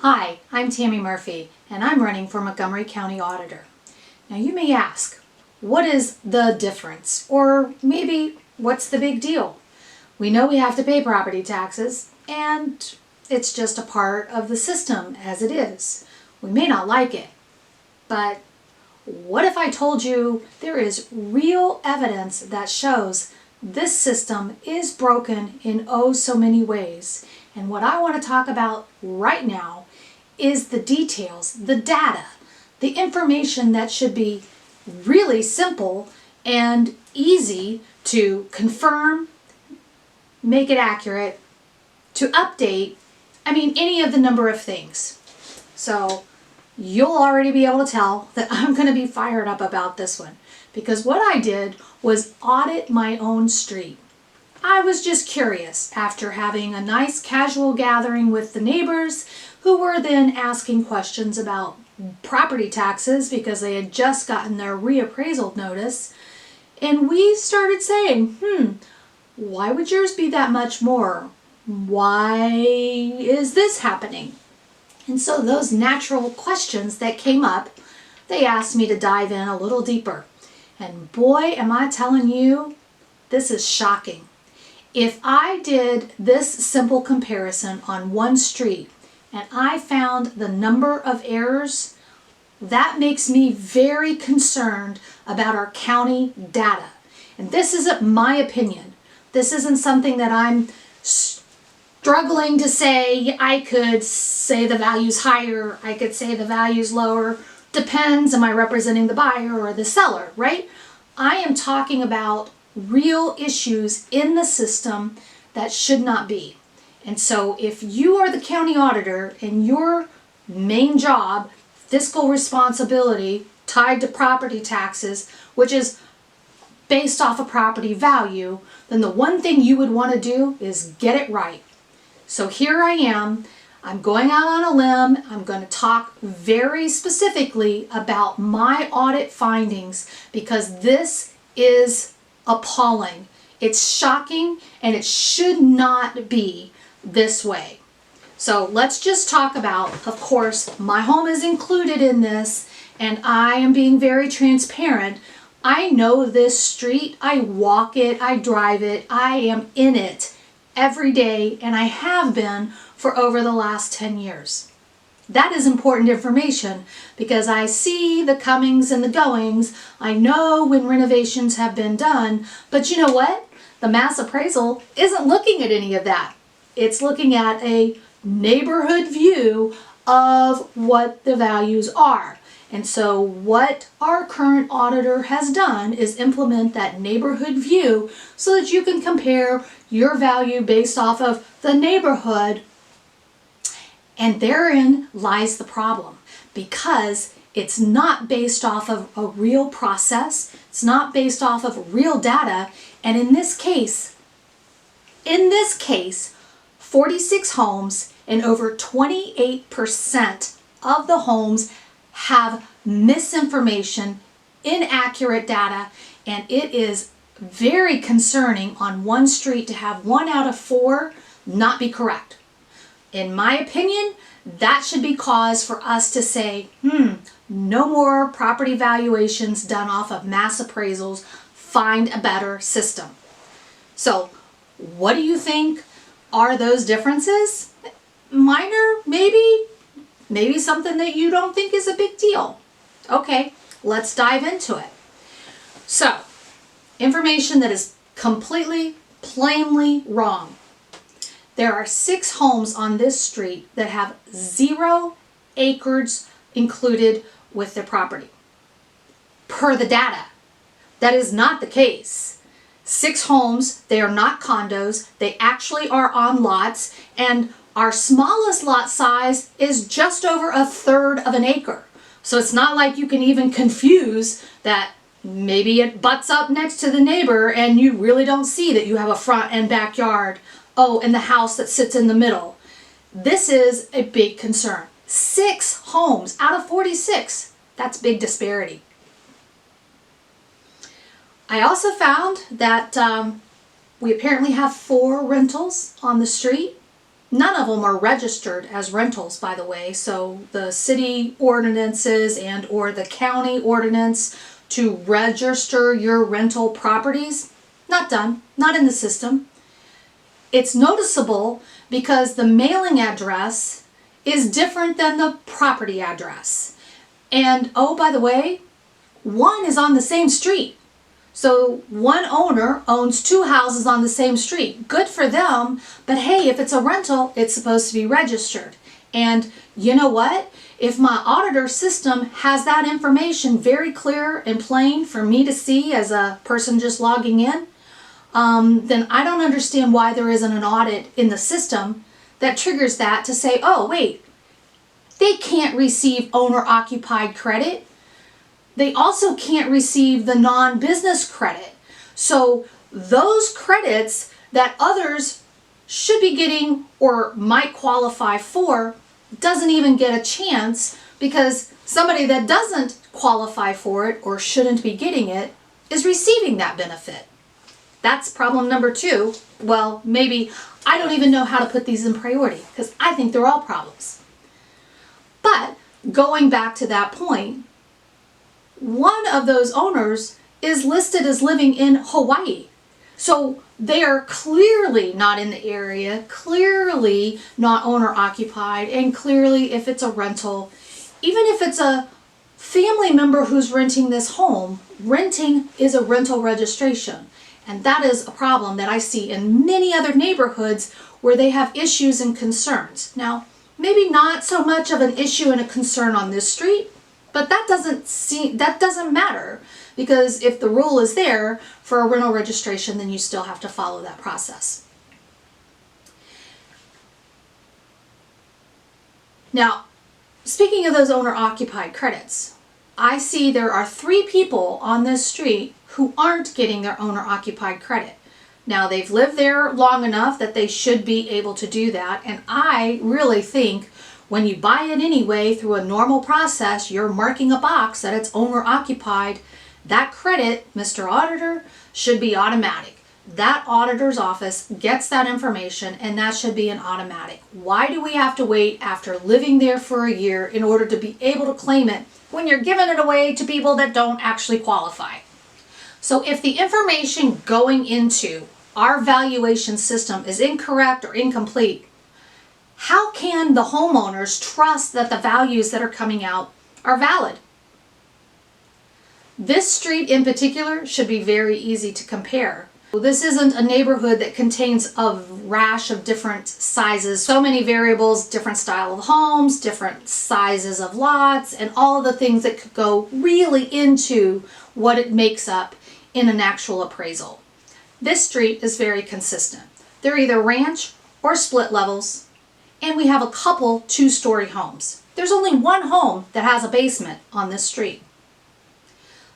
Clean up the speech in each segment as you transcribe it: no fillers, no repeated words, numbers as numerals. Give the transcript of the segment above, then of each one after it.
Hi, I'm Tammy Murphy, and I'm running for Montgomery County Auditor. Now you may ask, what is the difference? Or maybe, what's the big deal? We know we have to pay property taxes, and it's just a part of the system as it is. We may not like it, but what if I told you there is real evidence that shows this system is broken in oh so many ways? And what I want to talk about right now is the details, the data, the information that should be really simple and easy to confirm, make it accurate, to update, any of the number of things. So you'll already be able to tell that I'm going to be fired up about this one, because what I did was audit my own street. I was just curious after having a nice casual gathering with the neighbors, who were then asking questions about property taxes because they had just gotten their reappraisal notice. And we started saying, why would yours be that much more? Why is this happening? And so those natural questions that came up, they asked me to dive in a little deeper. And boy, am I telling you, this is shocking. If I did this simple comparison on one street and I found the number of errors, that makes me very concerned about our county data. And this isn't my opinion. This isn't something that I'm struggling to say. I could say the value's higher, I could say the value's lower. Depends, am I representing the buyer or the seller, right? I am talking about real issues in the system that should not be. And so if you are the county auditor and your main job, fiscal responsibility tied to property taxes, which is based off of property value, then the one thing you would want to do is get it right. So here I am. I'm going out on a limb. I'm going to talk very specifically about my audit findings because this is appalling. It's shocking and it should not be this way. So let's just talk about, of course, my home is included in this and I am being very transparent. I know this street. I walk it. I drive it. I am in it every day and I have been for over the last 10 years. That is important information because I see the comings and the goings. I know when renovations have been done, but you know what? The mass appraisal isn't looking at any of that. It's looking at a neighborhood view of what the values are. And so what our current auditor has done is implement that neighborhood view so that you can compare your value based off of the neighborhood. And therein lies the problem, because it's not based off of a real process. It's not based off of real data. And in this case, 46 homes and over 28% of the homes have misinformation, inaccurate data, and it is very concerning on one street to have 1 out of 4 not be correct. In my opinion, that should be cause for us to say, no more property valuations done off of mass appraisals. Find a better system. So, what do you think are those differences? Minor, maybe something that you don't think is a big deal. Okay, let's dive into it. So, information that is completely, plainly wrong. There are 6 homes on this street that have 0 acres included with their property. Per the data, that is not the case. 6 homes, they are not condos, they actually are on lots, and our smallest lot size is just over 1/3 of an acre. So it's not like you can even confuse that maybe it butts up next to the neighbor and you really don't see that you have a front and backyard. Oh, and the house that sits in the middle. This is a big concern. 6 homes out of 46. That's big disparity. I also found that we apparently have 4 rentals on the street. None of them are registered as rentals, by the way. So the city ordinances and or the county ordinance to register your rental properties, not done, not in the system. It's noticeable because the mailing address is different than the property address. And oh, by the way, one is on the same street. So one owner owns two houses on the same street. Good for them, but hey, if it's a rental, it's supposed to be registered. And you know what? If my auditor system has that information very clear and plain for me to see as a person just logging in, then I don't understand why there isn't an audit in the system that triggers that to say, oh wait, they can't receive owner-occupied credit. They also can't receive the non-business credit. So those credits that others should be getting or might qualify for doesn't even get a chance because somebody that doesn't qualify for it or shouldn't be getting it is receiving that benefit. That's problem number 2. Well, maybe I don't even know how to put these in priority because I think they're all problems. But going back to that point, one of those owners is listed as living in Hawaii. So they are clearly not in the area, clearly not owner occupied, and clearly if it's a rental, even if it's a family member who's renting this home, renting is a rental registration. And that is a problem that I see in many other neighborhoods where they have issues and concerns. Now, maybe not so much of an issue and a concern on this street, but that doesn't matter because if the rule is there for a rental registration, then you still have to follow that process. Now, speaking of those owner-occupied credits, I see there are 3 people on this street who aren't getting their owner-occupied credit. Now, they've lived there long enough that they should be able to do that, and I really think when you buy it anyway through a normal process, you're marking a box that it's owner-occupied. That credit, Mr. Auditor, should be automatic. That auditor's office gets that information and that should be an automatic. Why do we have to wait after living there for a year in order to be able to claim it when you're giving it away to people that don't actually qualify? So if the information going into our valuation system is incorrect or incomplete, how can the homeowners trust that the values that are coming out are valid? This street in particular should be very easy to compare. This isn't a neighborhood that contains a rash of different sizes, so many variables, different style of homes, different sizes of lots, and all of the things that could go really into what it makes up in an actual appraisal. This street is very consistent. They're either ranch or split levels, and we have a couple 2-story homes. There's only one home that has a basement on this street.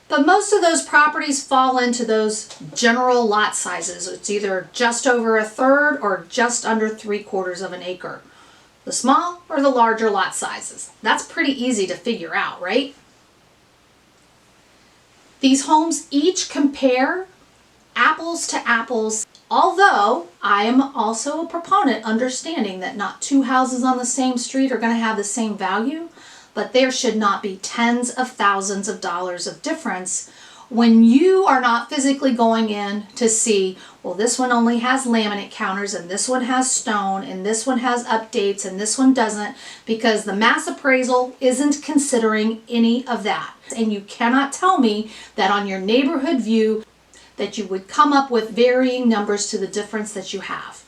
But most of those properties fall into those general lot sizes. It's either just over a third or just under 3/4 of an acre. The small or the larger lot sizes. That's pretty easy to figure out, right? These homes each compare apples to apples, although I am also a proponent understanding that not 2 houses on the same street are going to have the same value. But there should not be tens of thousands of dollars of difference when you are not physically going in to see, well, this one only has laminate counters and this one has stone and this one has updates and this one doesn't, because the mass appraisal isn't considering any of that. And you cannot tell me that on your neighborhood view that you would come up with varying numbers to the difference that you have.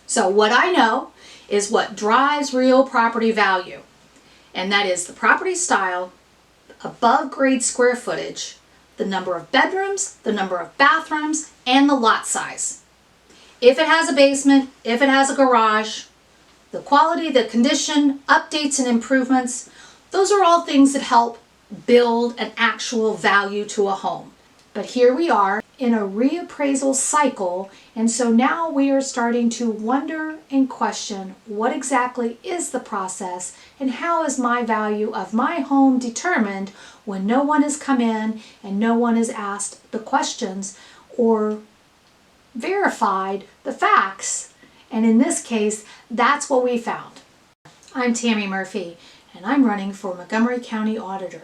So what I know is what drives real property value. And that is the property style, above grade square footage, the number of bedrooms, the number of bathrooms, and the lot size. If it has a basement, if it has a garage, the quality, the condition, updates and improvements, those are all things that help build an actual value to a home. But here we are in a reappraisal cycle, and so now we are starting to wonder and question what exactly is the process and how is my value of my home determined when no one has come in and no one has asked the questions or verified the facts And in this case, that's what we found. I'm Tammy Murphy, and I'm running for Montgomery County Auditor.